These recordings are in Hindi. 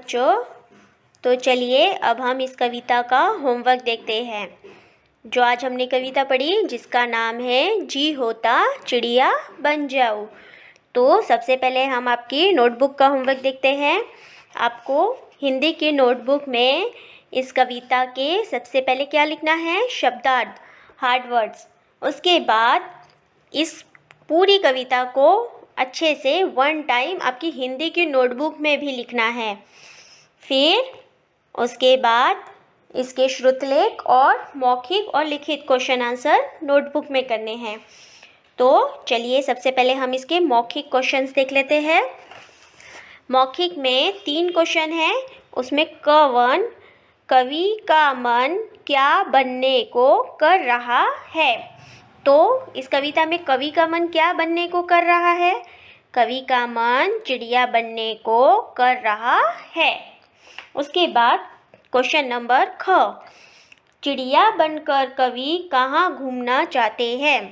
बच्चों। तो चलिए अब हम इस कविता का होमवर्क देखते हैं। जो आज हमने कविता पढ़ी जिसका नाम है जी होता चिड़िया बन जाऊं। तो सबसे पहले हम आपकी नोटबुक का होमवर्क देखते हैं। आपको हिंदी की नोटबुक में इस कविता के सबसे पहले क्या लिखना है? शब्दार्थ, हार्ड वर्ड्स। उसके बाद इस पूरी कविता को अच्छे से वन टाइम आपकी हिंदी की नोटबुक में भी लिखना है। फिर उसके बाद इसके श्रुतलेख और मौखिक और लिखित क्वेश्चन आंसर नोटबुक में करने हैं। तो चलिए सबसे पहले हम इसके मौखिक क्वेश्चंस देख लेते हैं। मौखिक में 3 क्वेश्चन हैं। उसमें क1, कवि का मन क्या बनने को कर रहा है। तो इस कविता में कवि का मन क्या बनने को कर रहा है? कवि का मन चिड़िया बनने को कर रहा है। उसके बाद क्वेश्चन नंबर ख, चिड़िया बनकर कवि कहाँ घूमना चाहते हैं।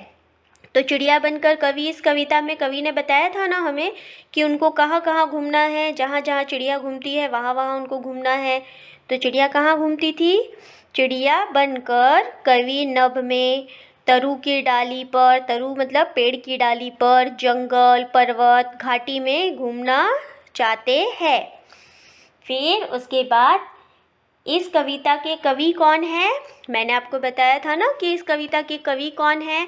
तो चिड़िया बनकर कवि, इस कविता में कवि ने बताया था ना हमें कि उनको कहाँ कहाँ घूमना है। जहाँ जहाँ चिड़िया घूमती है वहाँ वहाँ उनको घूमना है। तो चिड़िया कहाँ घूमती थी? चिड़िया बनकर कवि नभ में, तरु की डाली पर, तरु मतलब पेड़ की डाली पर, जंगल, पर्वत, घाटी में घूमना चाहते हैं। फिर उसके बाद इस कविता के कवि कौन है? मैंने आपको बताया था ना कि इस कविता के कवि कौन है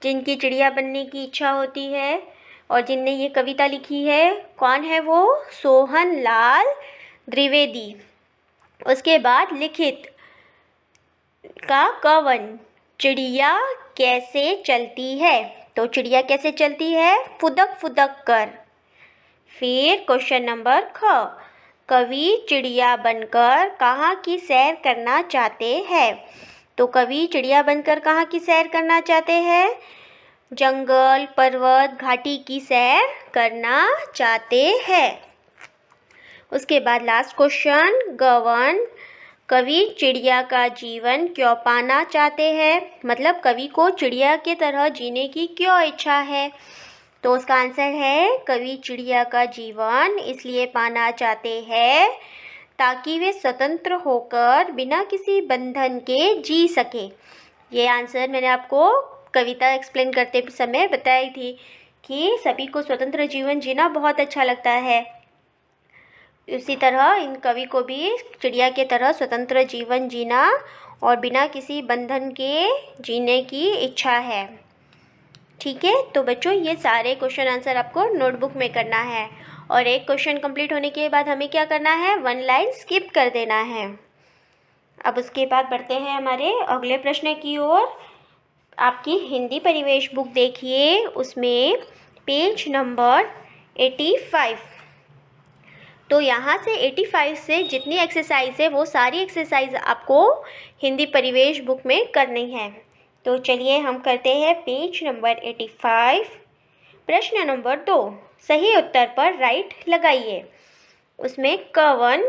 जिनकी चिड़िया बनने की इच्छा होती है और जिनने ये कविता लिखी है। कौन है वो? सोहन लाल द्विवेदी। उसके बाद लिखित का कवन, चिड़िया कैसे चलती है। तो चिड़िया कैसे चलती है? फुदक फुदक कर। फिर क्वेश्चन नंबर ख, कवि चिड़िया बनकर कहाँ की सैर करना चाहते हैं। तो कवि चिड़िया बनकर कहाँ की सैर करना चाहते हैं? जंगल, पर्वत, घाटी की सैर करना चाहते हैं। उसके बाद लास्ट क्वेश्चन ग1, कवि चिड़िया का जीवन क्यों पाना चाहते हैं। मतलब कवि को चिड़िया की तरह जीने की क्यों इच्छा है। तो उसका आंसर है कवि चिड़िया का जीवन इसलिए पाना चाहते हैं ताकि वे स्वतंत्र होकर बिना किसी बंधन के जी सके। ये आंसर मैंने आपको कविता एक्सप्लेन करते समय बताई थी कि सभी को स्वतंत्र जीवन जीना बहुत अच्छा लगता है। उसी तरह इन कवि को भी चिड़िया की तरह स्वतंत्र जीवन जीना और बिना किसी बंधन के जीने की इच्छा है। ठीक है, तो बच्चों ये सारे क्वेश्चन आंसर आपको नोटबुक में करना है और एक क्वेश्चन कंप्लीट होने के बाद हमें क्या करना है? 1 लाइन स्किप कर देना है। अब उसके बाद बढ़ते हैं हमारे अगले प्रश्न की ओर। आपकी हिंदी परिवेश बुक देखिए, उसमें पेज नंबर 85। तो यहाँ से 85 से जितनी एक्सरसाइज है वो सारी एक्सरसाइज आपको हिंदी परिवेश बुक में करनी है। तो चलिए हम करते हैं पेज नंबर 85। प्रश्न नंबर 2, सही उत्तर पर राइट लगाइए। उसमें क1,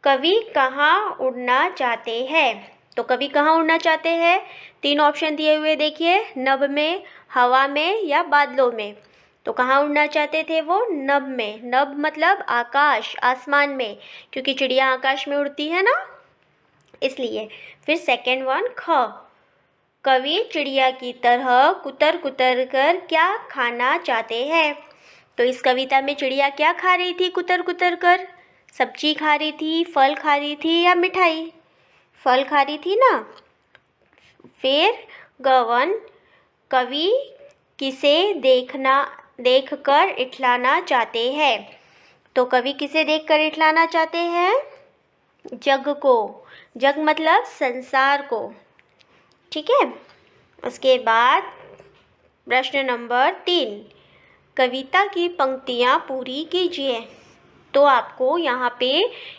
कवि कहाँ उड़ना चाहते हैं। तो कवि कहाँ उड़ना चाहते हैं? 3 ऑप्शन दिए हुए देखिए, नभ में, हवा में या बादलों में। तो कहाँ उड़ना चाहते थे वो? नभ में। नभ मतलब आकाश, आसमान में, क्योंकि चिड़िया आकाश में उड़ती है ना, इसलिए। फिर सेकेंड वन ख, कवि चिड़िया की तरह कुतर कुतर कर क्या खाना चाहते हैं। तो इस कविता में चिड़िया क्या खा रही थी कुतर कुतर कर? सब्जी खा रही थी, फल खा रही थी या मिठाई? फल खा रही थी ना। फिर गवन, कवि किसे देखकर इठलाना चाहते हैं। तो कवि किसे देखकर इठलाना चाहते हैं? जग को। जग मतलब संसार को। ठीक है। उसके बाद प्रश्न नंबर 3, कविता की पंक्तियाँ पूरी कीजिए। तो आपको यहाँ पे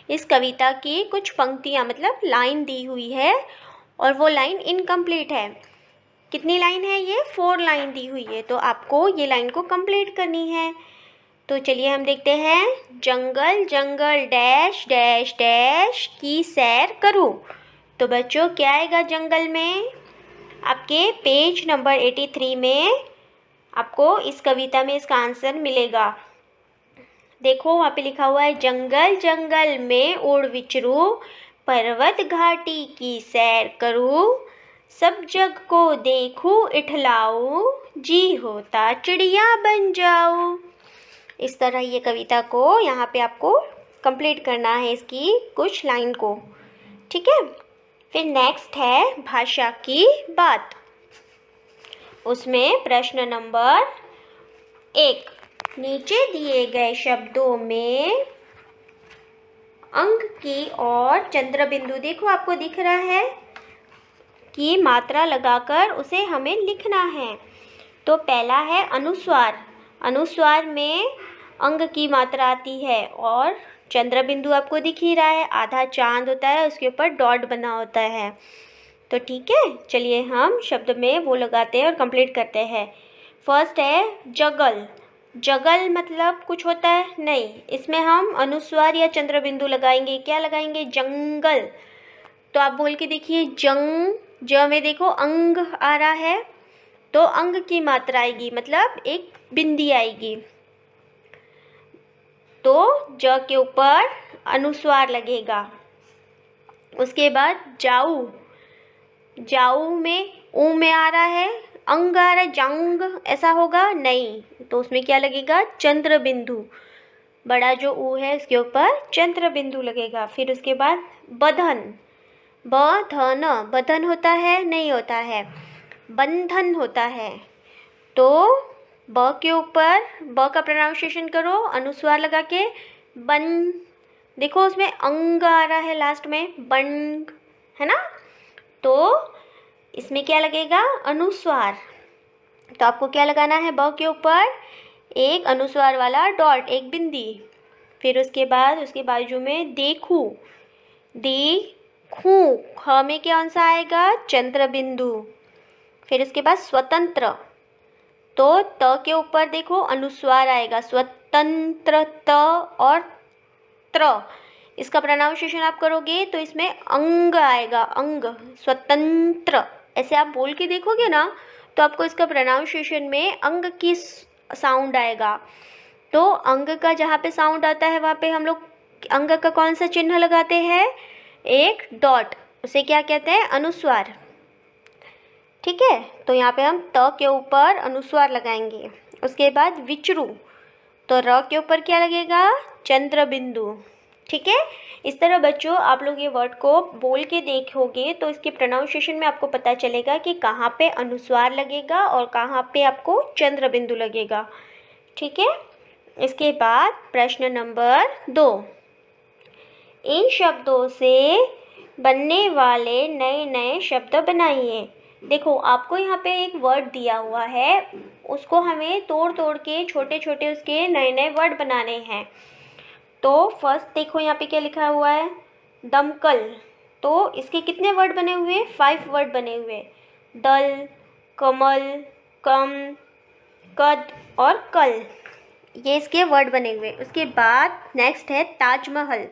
इस कविता की कुछ पंक्तियाँ मतलब लाइन दी हुई है और वो लाइन इनकम्प्लीट है। कितनी लाइन है ये? 4 लाइन दी हुई है। तो आपको ये लाइन को कंप्लीट करनी है। तो चलिए हम देखते हैं। जंगल जंगल डैश डैश डैश की सैर करूँ। तो बच्चों क्या आएगा जंगल में? आपके पेज नंबर 83 में आपको इस कविता में इसका आंसर मिलेगा। देखो वहाँ पे लिखा हुआ है जंगल जंगल में उड़ विचरू, पर्वत घाटी की सैर करूँ, सब जग को देखूं इठलाऊं, जी होता चिड़िया बन जाऊं। इस तरह ये कविता को यहाँ पे आपको कंप्लीट करना है, इसकी कुछ लाइन को। ठीक है, फिर नेक्स्ट है भाषा की बात। उसमें प्रश्न नंबर 1, नीचे दिए गए शब्दों में अंक की और चंद्र बिंदु, देखो आपको दिख रहा है की मात्रा लगाकर उसे हमें लिखना है। तो पहला है अनुस्वार। अनुस्वार में अंग की मात्रा आती है और चंद्र बिंदु आपको दिख ही रहा है, आधा चांद होता है, उसके ऊपर डॉट बना होता है। तो ठीक है, चलिए हम शब्द में वो लगाते हैं और कंप्लीट करते हैं। फर्स्ट है जगल। जगल मतलब कुछ होता है नहीं, इसमें हम अनुस्वार या चंद्र बिंदु लगाएंगे। क्या लगाएंगे? जंगल। तो आप बोल के देखिए, ज में देखो अंग आ रहा है, तो अंग की मात्रा आएगी, मतलब एक बिंदी आएगी, तो ज के ऊपर अनुस्वार लगेगा। उसके बाद जाऊ। जाऊ में ऊ में आ रहा है, अंग आ रहा है, जंग ऐसा होगा नहीं, तो उसमें क्या लगेगा? चंद्र बिंदु। बड़ा जो ऊ है उसके ऊपर चंद्र बिंदु लगेगा। फिर उसके बाद बधन। बधन, बधन होता है? नहीं होता है, बंधन होता है। तो ब के ऊपर ब का प्रोनाउंसिएशन करो अनुस्वार लगा के, बन। देखो उसमें अंग आ रहा है लास्ट में, बंग, है ना? तो इसमें क्या लगेगा? अनुस्वार। तो आपको क्या लगाना है? ब के ऊपर एक अनुस्वार वाला डॉट, एक बिंदी। फिर उसके बाद उसके बाजू में देखूं। देखूं, ख में क्या सा आएगा? चंद्र बिंदु। फिर उसके बाद स्वतंत्र, तो त के ऊपर देखो अनुस्वार आएगा, स्वतंत्र त, और त्र, इसका प्रोनाउंसिएशन आप करोगे तो इसमें अंग आएगा, अंग, स्वतंत्र। ऐसे आप बोल के देखोगे ना तो आपको इसका प्रोनाउंसिएशन में अंग की साउंड आएगा। तो अंग का जहाँ पे साउंड आता है वहाँ पे हम लोग अंग का कौन सा चिन्ह लगाते हैं? एक डॉट, उसे क्या कहते हैं? अनुस्वार। ठीक है, तो यहाँ पे हम त के ऊपर अनुस्वार लगाएंगे। उसके बाद विचरू, तो र के ऊपर क्या लगेगा? चंद्र बिंदु। ठीक है, इस तरह बच्चों आप लोग ये वर्ड को बोल के देखोगे तो इसके प्रोनाउंसिएशन में आपको पता चलेगा कि कहाँ पे अनुस्वार लगेगा और कहाँ पे आपको चंद्र बिंदु लगेगा। ठीक है, इसके बाद प्रश्न नंबर 2, इन शब्दों से बनने वाले नए नए शब्द बनाइए। देखो आपको यहाँ पे एक वर्ड दिया हुआ है, उसको हमें तोड़ तोड़ के छोटे छोटे उसके नए नए वर्ड बनाने हैं। तो फर्स्ट देखो यहाँ पे क्या लिखा हुआ है? दमकल। तो इसके कितने वर्ड बने हुए? 5 वर्ड बने हुए, दल, कमल, कम, कद और कल, ये इसके वर्ड बने हुए। उसके बाद नेक्स्ट है ताजमहल।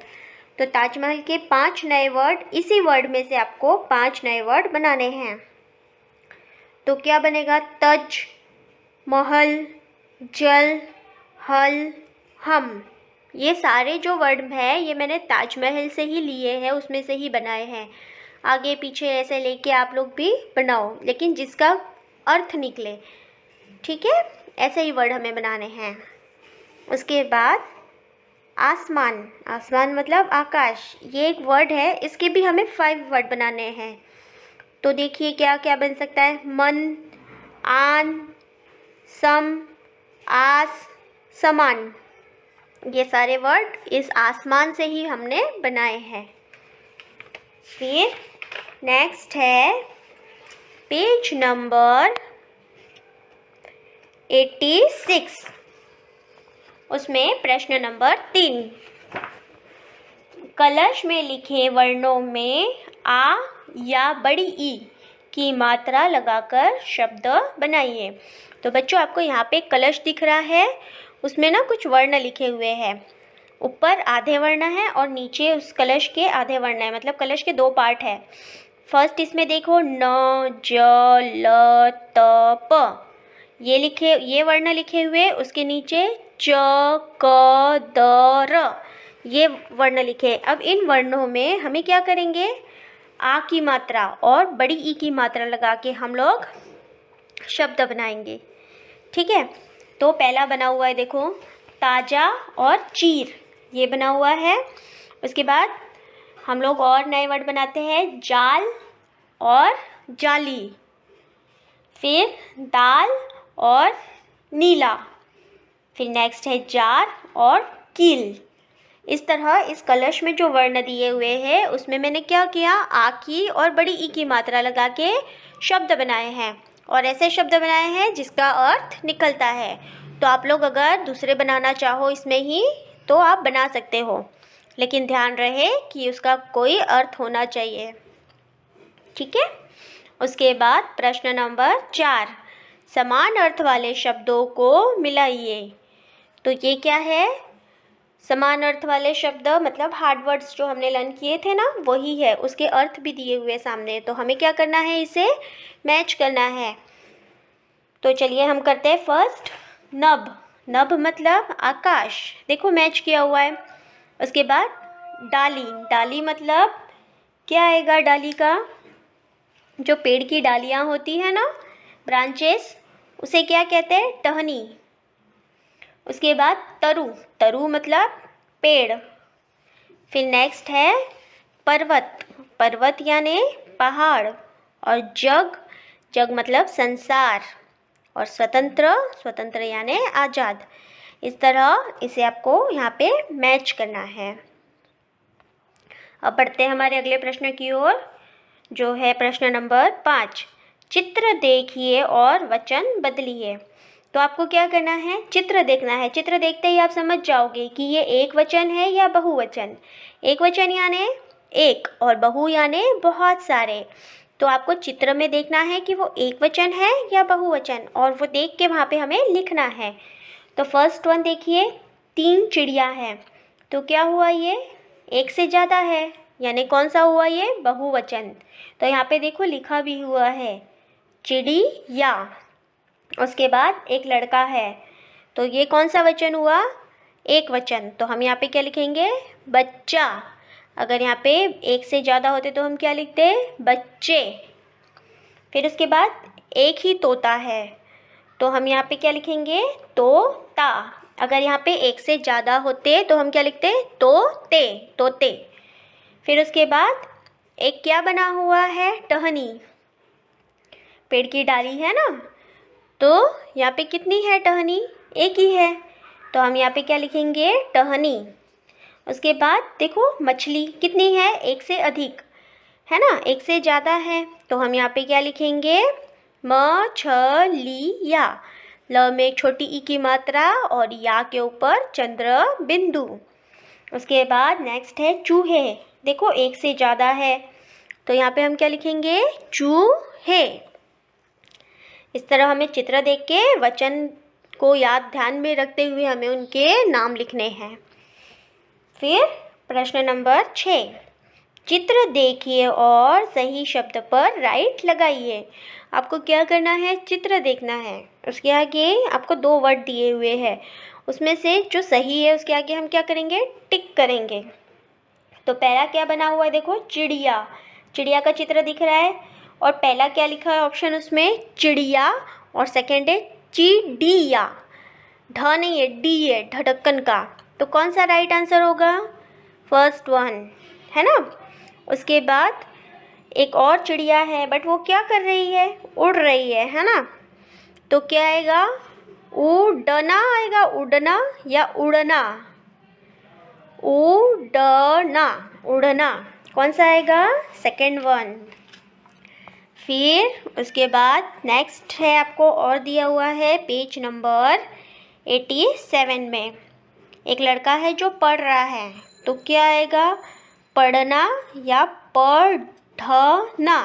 तो ताजमहल के 5 नए वर्ड, इसी वर्ड में से आपको 5 नए वर्ड बनाने हैं। तो क्या बनेगा? तज, महल, जल, हल, हम। ये सारे जो वर्ड हैं ये मैंने ताजमहल से ही लिए हैं, उसमें से ही बनाए हैं। आगे पीछे ऐसे लेके आप लोग भी बनाओ, लेकिन जिसका अर्थ निकले। ठीक है, ऐसे ही वर्ड हमें बनाने हैं। उसके बाद आसमान। आसमान मतलब आकाश, ये एक वर्ड है, इसके भी हमें 5 वर्ड बनाने हैं। तो देखिए क्या क्या बन सकता है? मन, आन, सम, आस, समान, ये सारे वर्ड इस आसमान से ही हमने बनाए हैं। फिर नेक्स्ट है पेज नंबर 86, उसमें प्रश्न नंबर 3, कलश में लिखे वर्णों में आ या बड़ी ई की मात्रा लगाकर शब्द बनाइए। तो बच्चों आपको यहाँ पे कलश दिख रहा है, उसमें ना कुछ वर्ण लिखे हुए हैं, ऊपर आधे वर्ण है और नीचे उस कलश के आधे वर्ण है, मतलब कलश के 2 पार्ट है। फर्स्ट इसमें देखो न, ज, ल, त, प, ये वर्ण लिखे हुए, उसके नीचे च क द र, ये वर्ण लिखे। अब इन वर्णों में हमें क्या करेंगे, आ की मात्रा और बड़ी ई की मात्रा लगा के हम लोग शब्द बनाएंगे। ठीक है, तो पहला बना हुआ है देखो, ताज़ा और चीर, ये बना हुआ है। उसके बाद हम लोग और नए वर्ड बनाते हैं, जाल और जाली, फिर दाल और नीला, फिर नेक्स्ट है जार और कील। इस तरह इस कलश में जो वर्ण दिए हुए हैं उसमें मैंने क्या किया, आ की और बड़ी ई की मात्रा लगा के शब्द बनाए हैं, और ऐसे शब्द बनाए हैं जिसका अर्थ निकलता है। तो आप लोग अगर दूसरे बनाना चाहो इसमें ही तो आप बना सकते हो, लेकिन ध्यान रहे कि उसका कोई अर्थ होना चाहिए। ठीक है, उसके बाद प्रश्न नंबर 4, समान अर्थ वाले शब्दों को मिलाइए। तो ये क्या है, समान अर्थ वाले शब्द मतलब हार्ड वर्ड्स जो हमने लर्न किए थे ना, वही है, उसके अर्थ भी दिए हुए सामने। तो हमें क्या करना है, इसे मैच करना है। तो चलिए हम करते हैं फर्स्ट, नभ। नभ मतलब आकाश, देखो मैच किया हुआ है। उसके बाद डाली, डाली मतलब क्या आएगा, डाली का जो पेड़ की डालियाँ होती है ना, ब्रांचेस, उसे क्या कहते हैं, टहनी। उसके बाद तरु, तरु मतलब पेड़। फिर नेक्स्ट है पर्वत, पर्वत यानी पहाड़। और जग, जग मतलब संसार। और स्वतंत्र, स्वतंत्र यानी आज़ाद। इस तरह इसे आपको यहाँ पे मैच करना है। अब बढ़ते हैं हमारे अगले प्रश्न की ओर, जो है प्रश्न नंबर 5, चित्र देखिए और वचन बदलिए। तो आपको क्या करना है, चित्र देखना है। चित्र देखते ही आप समझ जाओगे कि ये एक वचन है या बहुवचन। एक वचन यानी एक और बहु यानी बहुत सारे। तो आपको चित्र में देखना है कि वो एक वचन है या बहुवचन, और वो देख के वहाँ पे हमें लिखना है। तो फर्स्ट वन देखिए, 3 चिड़िया है। तो क्या हुआ, ये एक से ज़्यादा है, यानी कौन सा हुआ, ये बहुवचन। तो यहाँ पे देखो लिखा भी हुआ है चिड़िया। उसके बाद एक लड़का है, तो ये कौन सा वचन हुआ, एक वचन। तो हम यहाँ पे क्या लिखेंगे, बच्चा। अगर यहाँ पे एक से ज़्यादा होते तो हम क्या लिखते, बच्चे। फिर उसके बाद एक ही तोता है, तो हम यहाँ पे क्या लिखेंगे, तोता। अगर यहाँ पे एक से ज़्यादा होते तो हम क्या लिखते, तोते, तोते। फिर उसके बाद एक क्या बना हुआ है, टहनी, पेड़ की डाली है ना, तो यहाँ पे कितनी है टहनी, एक ही है। तो हम यहाँ पे क्या लिखेंगे, टहनी। उसके बाद देखो मछली कितनी है, एक से अधिक है ना, एक से ज़्यादा है। तो हम यहाँ पे क्या लिखेंगे, मछलिया। ल में एक छोटी ई की मात्रा और या के ऊपर चंद्र बिंदु। उसके बाद नेक्स्ट है चूहे, देखो एक से ज़्यादा है, तो यहाँ पे हम क्या लिखेंगे, चूहे। इस तरह हमें चित्र देख के वचन को याद ध्यान में रखते हुए हमें उनके नाम लिखने हैं। फिर प्रश्न नंबर 6, चित्र देखिए और सही शब्द पर राइट लगाइए। आपको क्या करना है, चित्र देखना है, उसके आगे आपको 2 वर्ड दिए हुए हैं, उसमें से जो सही है उसके आगे हम क्या करेंगे, टिक करेंगे। तो पहला क्या बना हुआ है, देखो चिड़िया, चिड़िया का चित्र दिख रहा है, और पहला क्या लिखा है ऑप्शन उसमें, चिड़िया, और सेकेंड है चिड़िया, ढ नहीं है, डी है, ढक्कन का। तो कौन सा राइट आंसर होगा, फर्स्ट वन, है ना। उसके बाद एक और चिड़िया है, बट वो क्या कर रही है, उड़ रही है ना। तो क्या आएगा, उड़ना आएगा, उड़ना या उड़ना, उड़ना, उड़ना, कौन सा आएगा, सेकेंड वन। फिर उसके बाद नेक्स्ट है, आपको और दिया हुआ है पेज नंबर 87 में, एक लड़का है जो पढ़ रहा है। तो क्या आएगा, पढ़ना या पढ़ना,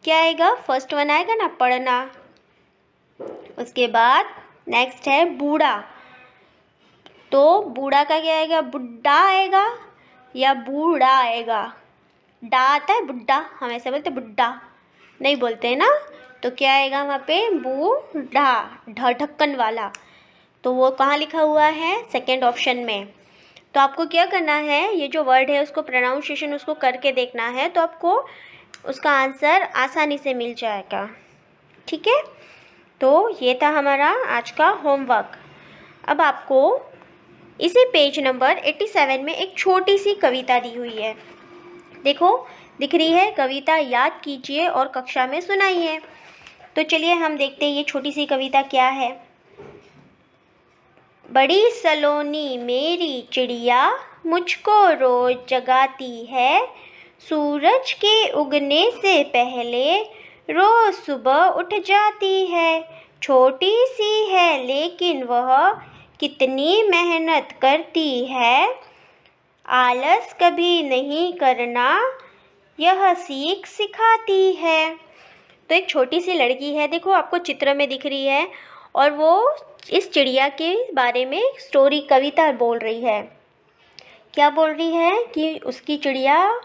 क्या आएगा, फर्स्ट वन आएगा ना, पढ़ना। उसके बाद नेक्स्ट है बूढ़ा, तो बूढ़ा का क्या आएगा, बुढ़ा आएगा या बूढ़ा आएगा, डा आता है, बुढ़ा हम ऐसे बोलते, बुढ़ा नहीं बोलते हैं ना, तो क्या आएगा वहाँ पे? बूढ़ा, ढक्कन वाला। तो वो कहाँ लिखा हुआ है? सेकंड ऑप्शन में। तो आपको क्या करना है, ये जो वर्ड है उसको प्रोनाउंसिएशन उसको करके देखना है, तो आपको उसका आंसर आसानी से मिल जाएगा। ठीक है, तो ये था हमारा आज का होमवर्क। अब आपको इसी पेज नंबर 87 में एक छोटी सी कविता दी हुई है। देखो, दिख रही है कविता, याद कीजिए और कक्षा में सुनाइए। तो चलिए हम देखते हैं ये छोटी सी कविता क्या है। बड़ी सलोनी मेरी चिड़िया मुझको रोज जगाती है, सूरज के उगने से पहले रोज सुबह उठ जाती है। छोटी सी है लेकिन वह कितनी मेहनत करती है, आलस कभी नहीं करना यह सीख सिखाती है। तो एक छोटी सी लड़की है, देखो आपको चित्र में दिख रही है, और वो इस चिड़िया के बारे में स्टोरी, कविता बोल रही है। क्या बोल रही है कि उसकी चिड़िया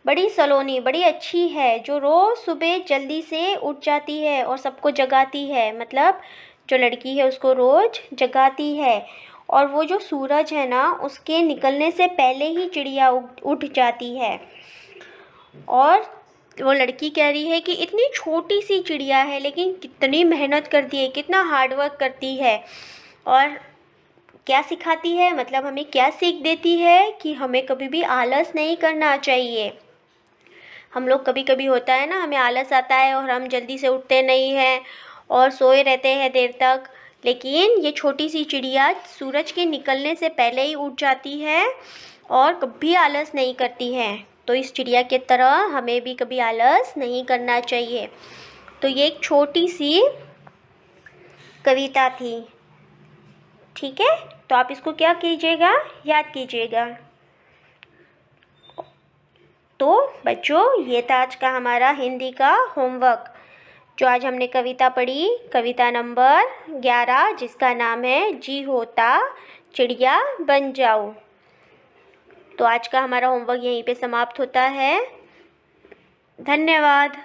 बड़ी सलोनी, बड़ी अच्छी है, जो रोज़ सुबह जल्दी से उठ जाती है और सबको जगाती है। मतलब जो लड़की है उसको रोज़ जगाती है, और वो जो सूरज है ना, उसके निकलने से पहले ही चिड़िया उठ जाती है। और वो लड़की कह रही है कि इतनी छोटी सी चिड़िया है लेकिन कितनी मेहनत करती है, कितना हार्डवर्क करती है, और क्या सिखाती है, मतलब हमें क्या सीख देती है कि हमें कभी भी आलस नहीं करना चाहिए। हम लोग कभी कभी होता है ना, हमें आलस आता है और हम जल्दी से उठते नहीं हैं और सोए रहते हैं देर तक, लेकिन ये छोटी सी चिड़िया सूरज के निकलने से पहले ही उठ जाती है और कभी आलस नहीं करती है। तो इस चिड़िया की तरह हमें भी कभी आलस नहीं करना चाहिए। तो ये एक छोटी सी कविता थी। ठीक है, तो आप इसको क्या कीजिएगा, याद कीजिएगा। तो बच्चों, ये था आज का हमारा हिंदी का होमवर्क, जो आज हमने कविता पढ़ी, कविता नंबर 11, जिसका नाम है जी होता चिड़िया बन जाऊं। तो आज का हमारा होमवर्क यहीं पे समाप्त होता है। धन्यवाद।